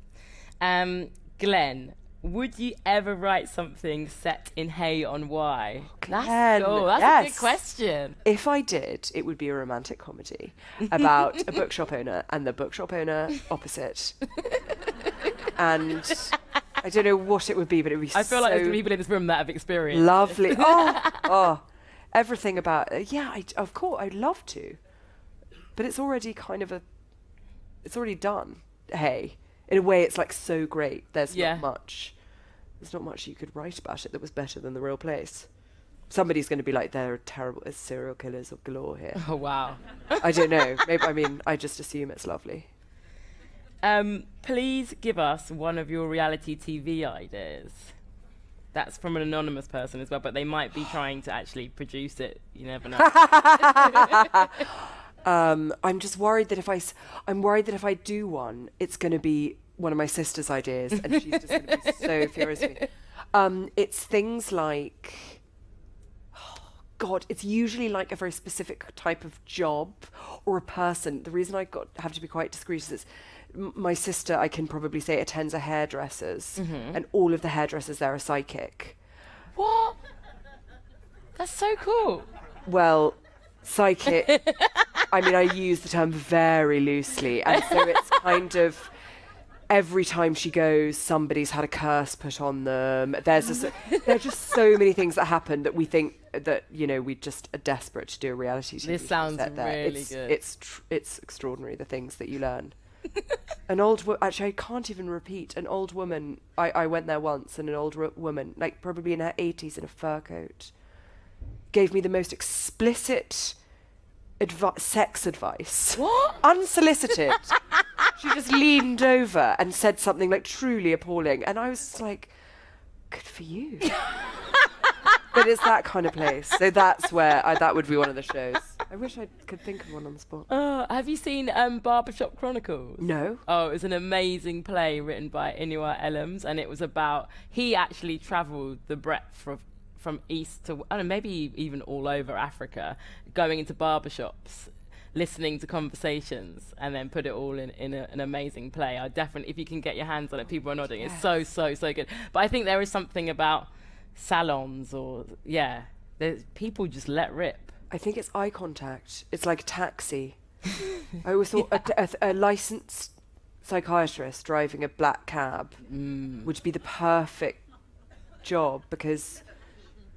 Glenn, would you ever write something set in Hay on Wye? Glenn, That's cool. That's a yes. good question. If I did, it would be a romantic comedy about a bookshop owner and the bookshop owner opposite. And I don't know what it would be, but it would be I feel like there's so people in this room that have experienced lovely. Oh, everything about it. Yeah, of course, I'd love to. But it's already it's already done, Hay. In a way, it's like so great. There's not much you could write about it that was better than the real place. Somebody's going to be like, there are terrible serial killers of galore here. Oh, wow. I don't know. Maybe, I just assume it's lovely. Please give us one of your reality TV ideas. That's from an anonymous person as well, but they might be trying to actually produce it. You never know. I'm just worried that if I do one, it's going to be one of my sister's ideas, and she's just going to be so furious with me. It's things like, God, it's usually like a very specific type of job or a person. The reason I have to be quite discreet is my sister, I can probably say, attends a hairdresser's, and all of the hairdressers there are psychic. What? That's so cool. Well, psychic, I mean, I use the term very loosely, and so it's kind of every time she goes, somebody's had a curse put on them. There are just so many things that happen that we think that, you know, we just are desperate to do a reality TV This show sounds set there. really good. It's extraordinary, the things that you learn. Actually, I can't even repeat. An old woman, I went there once, and an old woman, like probably in her 80s, in a fur coat, gave me the most explicit sex advice. What? Unsolicited. She just leaned over and said something like truly appalling, and I was like, good for you. But it's that kind of place. So that's where that would be one of the shows. I wish I could think of one on the spot. Have you seen Barbershop Chronicles? No. Oh, it was an amazing play written by Inua Ellams, and it was about, he actually travelled the breadth from east to, I don't know, maybe even all over Africa, going into barbershops, listening to conversations, and then put it all in an amazing play. I definitely, if you can get your hands on it, people are nodding. It's so good. But I think there is something about salons people just let rip. I think it's eye contact. It's like a taxi. I always thought a licensed psychiatrist driving a black cab would be the perfect job, because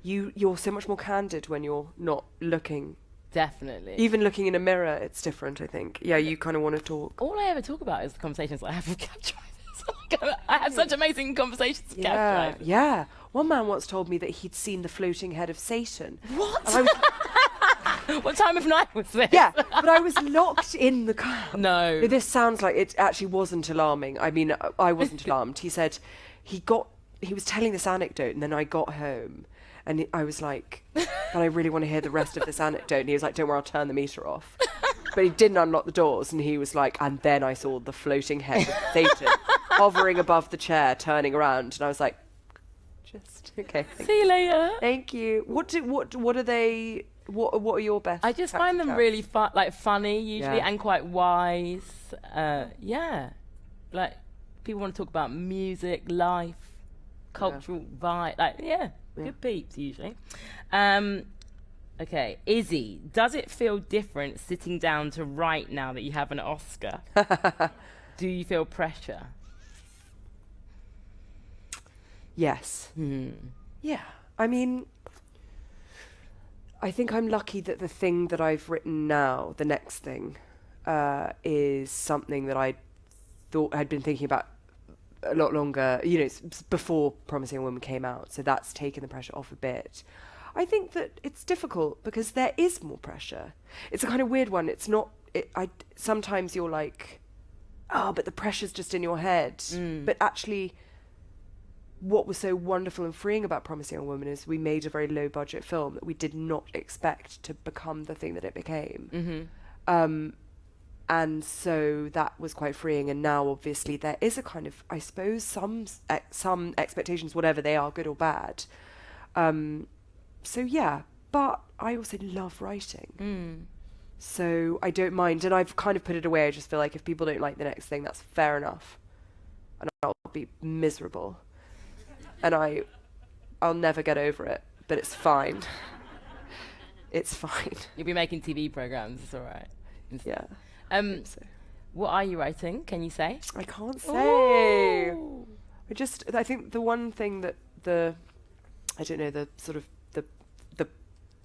you're so much more candid when you're not looking. Definitely. Even looking in a mirror, it's different, I think. Yeah, you kind of want to talk. All I ever talk about is the conversations I have with cab drivers. I have such amazing conversations with cab drivers. Yeah. One man once told me that he'd seen the floating head of Satan. What? And I was, What time of night was this? yeah, but I was locked in the car. No. This sounds like it actually wasn't alarming. I mean, I wasn't alarmed. He said he was telling this anecdote, and then I got home, and I was like, but I really want to hear the rest of this anecdote. And he was like, don't worry, I'll turn the meter off. But he didn't unlock the doors, and he was like, and then I saw the floating head of Satan hovering above the chair, turning around, and I was like, just okay. See you later. Thank you. What are they? What are your best? I just find them chats? really funny usually, Yeah. and quite wise. Yeah, like people want to talk about music, life, cultural vibe. Like good peeps usually. Okay, Izzy, does it feel different sitting down to write now that you have an Oscar? Do you feel pressure? Yes. Yeah. I mean, I think I'm lucky that the thing that I've written now, the next thing, is something that I thought I'd been thinking about a lot longer, before Promising Young Woman came out. So that's taken the pressure off a bit. I think that it's difficult because there is more pressure. It's a kind of weird one. It's not, sometimes you're like, but the pressure's just in your head. But actually, what was so wonderful and freeing about Promising Young Woman is we made a very low budget film that we did not expect to become the thing that it became. And so that was quite freeing. And now obviously there is a kind of, I suppose, some expectations, whatever they are, good or bad. So yeah, but I also love writing. So I don't mind, and I've kind of put it away. I just feel like if people don't like the next thing, that's fair enough. And I'll be miserable. And I'll never get over it, but it's fine. It's fine. You'll be making TV programs, it's all right. Yeah. So. What are you writing? Can you say? I can't say. Ooh. I think the one thing that the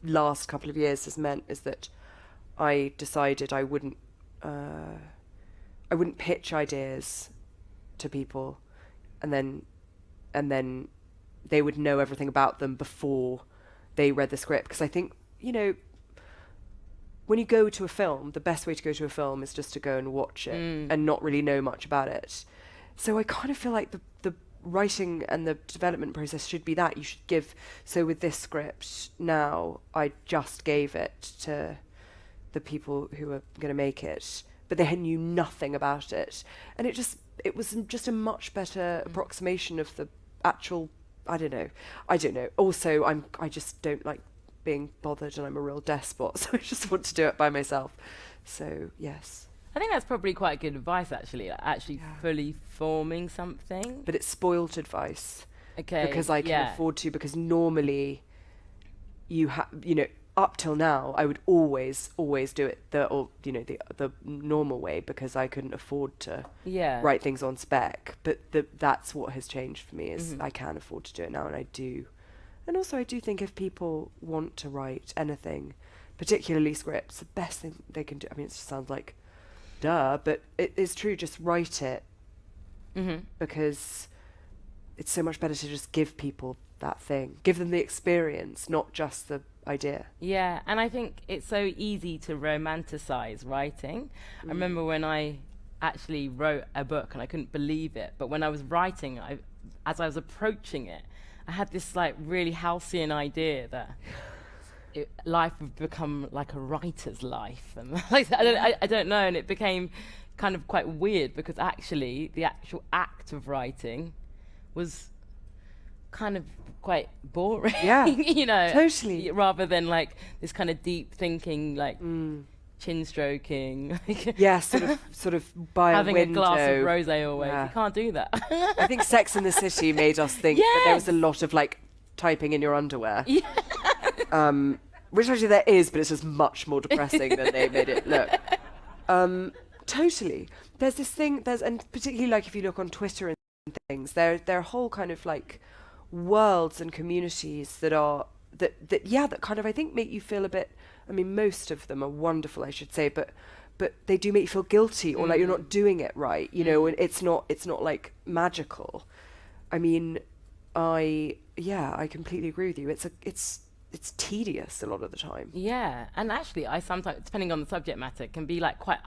last couple of years has meant is that I decided I wouldn't pitch ideas to people, and then they would know everything about them before they read the script. Because I think, when you go to a film, the best way to go to a film is just to go and watch it and not really know much about it. So I kind of feel like the writing and the development process should be that. You should give. So with this script now, I just gave it to the people who are going to make it, but they knew nothing about it. And it was just a much better approximation of the actual, I don't know. Also, I just don't like being bothered, and I'm a real despot, so I just want to do it by myself. So yes. I think that's probably quite good advice, actually. Fully forming something. But it's spoilt advice. Okay. Because I can afford to. Because normally, up till now, I would always do it the normal way, because I couldn't afford to write things on spec. But that's what has changed for me, is I can afford to do it now, and I do. And also, I do think if people want to write anything, particularly scripts, the best thing they can do, I mean, it just sounds like duh, but it is true, just write it. Because it's so much better to just give people that thing. Give them the experience, not just the idea. Yeah, and I think it's so easy to romanticize writing. I remember when I actually wrote a book and I couldn't believe it, but when I was writing, as I was approaching it, I had this like really halcyon idea that life would become like a writer's life, and like, I don't know, and it became kind of quite weird, because actually the actual act of writing was kind of quite boring. Yeah, totally. Rather than like this kind of deep thinking, like chin stroking. Yeah, sort of by having a window. A glass of rosé always. You can't do that. I think Sex and the City made us think that there was a lot of like typing in your underwear. Yeah. Which actually there is, but it's just much more depressing than they made it look. Totally. There's this thing, and particularly like if you look on Twitter and things, there are whole kind of like worlds and communities that are that kind of, I think, make you feel a bit, I mean, most of them are wonderful, I should say, but they do make you feel guilty, or like you're not doing it right, you know, and it's not like magical. I mean, I completely agree with you. It's tedious a lot of the time. Yeah, and actually, I sometimes, depending on the subject matter, can be like quite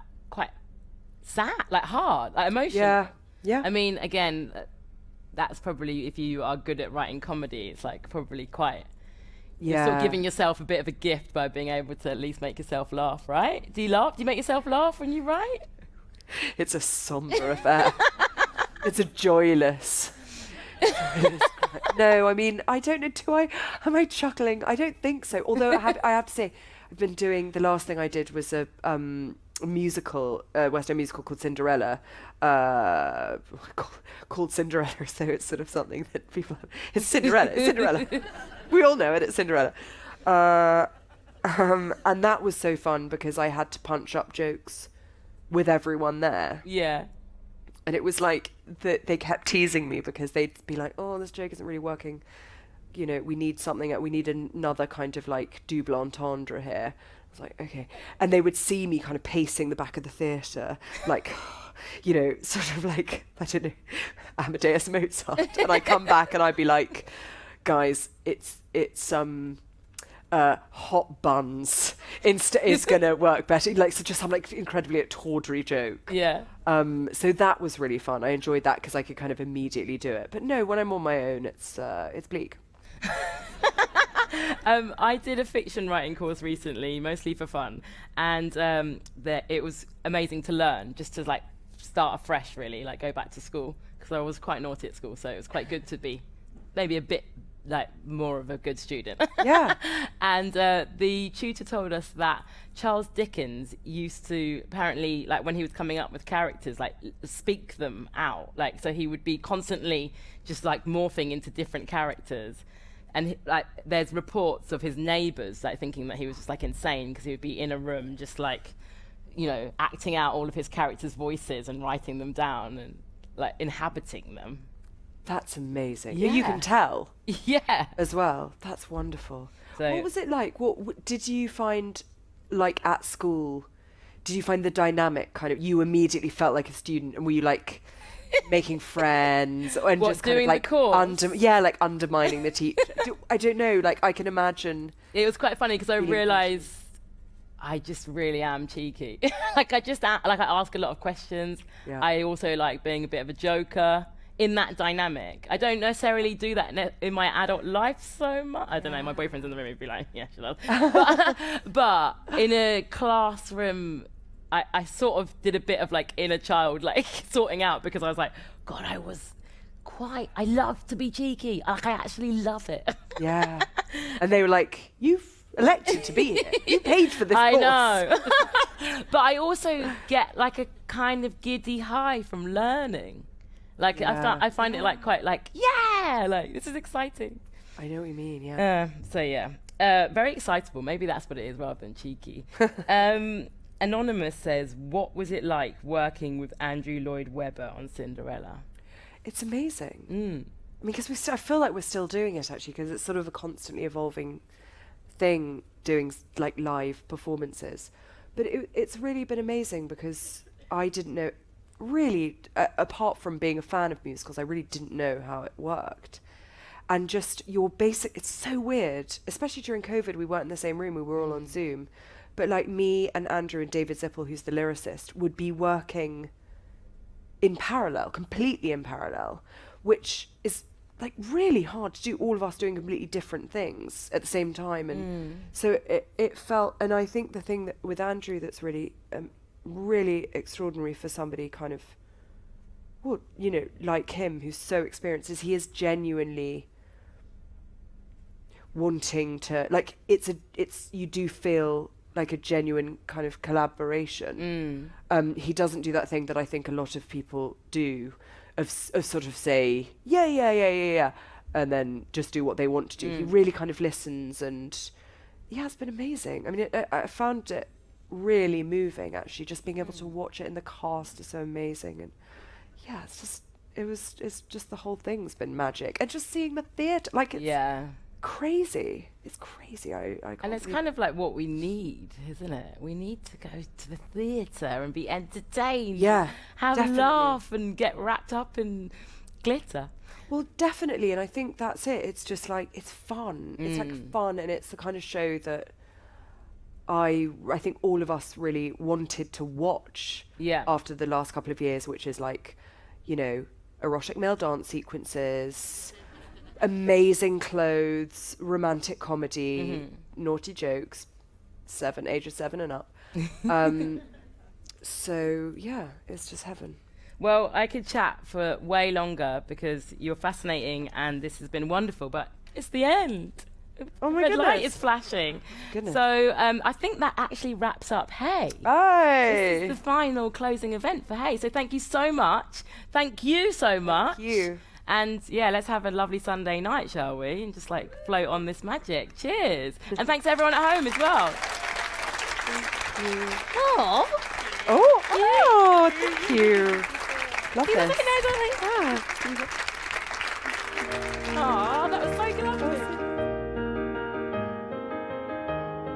sad, like hard, like emotional. Yeah. I mean, again, that's probably, if you are good at writing comedy, it's like probably quite. You're sort of giving yourself a bit of a gift by being able to at least make yourself laugh, right? Do you laugh? Do you make yourself laugh when you write? It's a somber affair. It's a joyless. No, I mean, I don't know. Am I chuckling? I don't think so. Although I have to say, I've been doing, the last thing I did was a musical, West End musical called Cinderella. Called Cinderella, so it's sort of something that people. It's Cinderella. It's Cinderella. We all know it. It's Cinderella. And that was so fun because I had to punch up jokes with everyone there. Yeah. And it was like that they kept teasing me because they'd be like, "Oh, this joke isn't really working. You know, we need something. We need another kind of like double entendre here." I was like, "Okay." And they would see me kind of pacing the back of the theatre, like, you know, sort of like, I don't know, Amadeus Mozart. And I come back and I'd be like, "Guys, it's hot buns is gonna work better." Like, so just some like incredibly tawdry joke. Yeah. So that was really fun. I enjoyed that because I could kind of immediately do it. But no, when I'm on my own, it's bleak. I did a fiction writing course recently, mostly for fun, and it was amazing to learn, just to like start afresh, really, like go back to school, because I was quite naughty at school, so it was quite good to be maybe a bit like more of a good student. Yeah. And the tutor told us that Charles Dickens used to, apparently, like when he was coming up with characters, like speak them out, like, so he would be constantly just like morphing into different characters. And like there's reports of his neighbours like thinking that he was just like insane, because he would be in a room just like, you know, acting out all of his characters' voices and writing them down and like inhabiting them. That's amazing. Yeah. You can tell. Yeah. As well. That's wonderful. So what was it like? What did you find, like at school? Did you find the dynamic kind of? You immediately felt like a student, and were you like making friends and what, just kind doing of like the course? like undermining the teacher? I don't know. Like I can imagine. It was quite funny because I Feeling realised I just really am cheeky. Like I ask a lot of questions. Yeah. I also like being a bit of a joker in that dynamic. I don't necessarily do that in my adult life so much. I don't know, my boyfriend's in the room, he'd be like, yeah, she does. But in a classroom, I sort of did a bit of like inner child, like sorting out, because I was like, God, I love to be cheeky. Like I actually love it. Yeah. And they were like, you've elected to be here. You paid for this course. I know. But I also get like a kind of giddy high from learning. Like I find it like quite like, yeah, like this is exciting. I know what you mean, yeah. So yeah, very excitable. Maybe that's what it is rather than cheeky. Anonymous says, what was it like working with Andrew Lloyd Webber on Cinderella? It's amazing. I mean, because I feel like we're still doing it actually, because it's sort of a constantly evolving thing, doing like live performances. But it's really been amazing, because I didn't know, really, apart from being a fan of musicals, I really didn't know how it worked. And just it's so weird, especially during COVID, we weren't in the same room, we were all on Zoom. But like me and Andrew and David Zippel, who's the lyricist, would be working in parallel, completely in parallel, which is like really hard to do, all of us doing completely different things at the same time. And so it felt, and I think the thing that with Andrew that's really really extraordinary for somebody kind of, well, you know, like him, who's so experienced, is he is genuinely wanting to, like, you do feel like a genuine kind of collaboration. He doesn't do that thing that I think a lot of people do of sort of say, yeah, and then just do what they want to do. He really kind of listens, and yeah, it's been amazing. I mean, I found it really moving, actually, just being able to watch it, and the cast is so amazing. And yeah, it's just the whole thing's been magic. And just seeing the theatre, like, it's, crazy. It's crazy. I can't And it's believe- kind of like what we need, isn't it? We need to go to the theatre and be entertained. Yeah, Have a definitely. laugh and get wrapped up in glitter. Well, definitely, and I think that's it. It's just like it's fun. It's like fun, and it's the kind of show that I think all of us really wanted to watch. Yeah. After the last couple of years, which is like, you know, erotic male dance sequences, amazing clothes, romantic comedy, naughty jokes, ages 7 and up. So yeah, it's just heaven. Well, I could chat for way longer because you're fascinating and this has been wonderful, but it's the end. Oh my Red light goodness. is flashing. Goodness. So I think that actually wraps up Hey. This Hey, is the final closing event for Hey. So thank you so much. Thank you so much. you. And yeah, let's have a lovely Sunday night, shall we? And just like float on this magic. Cheers. And thanks everyone at home as well. Oh, Oh, thank you. Love You this. look at that, darling. Oh, that was so good.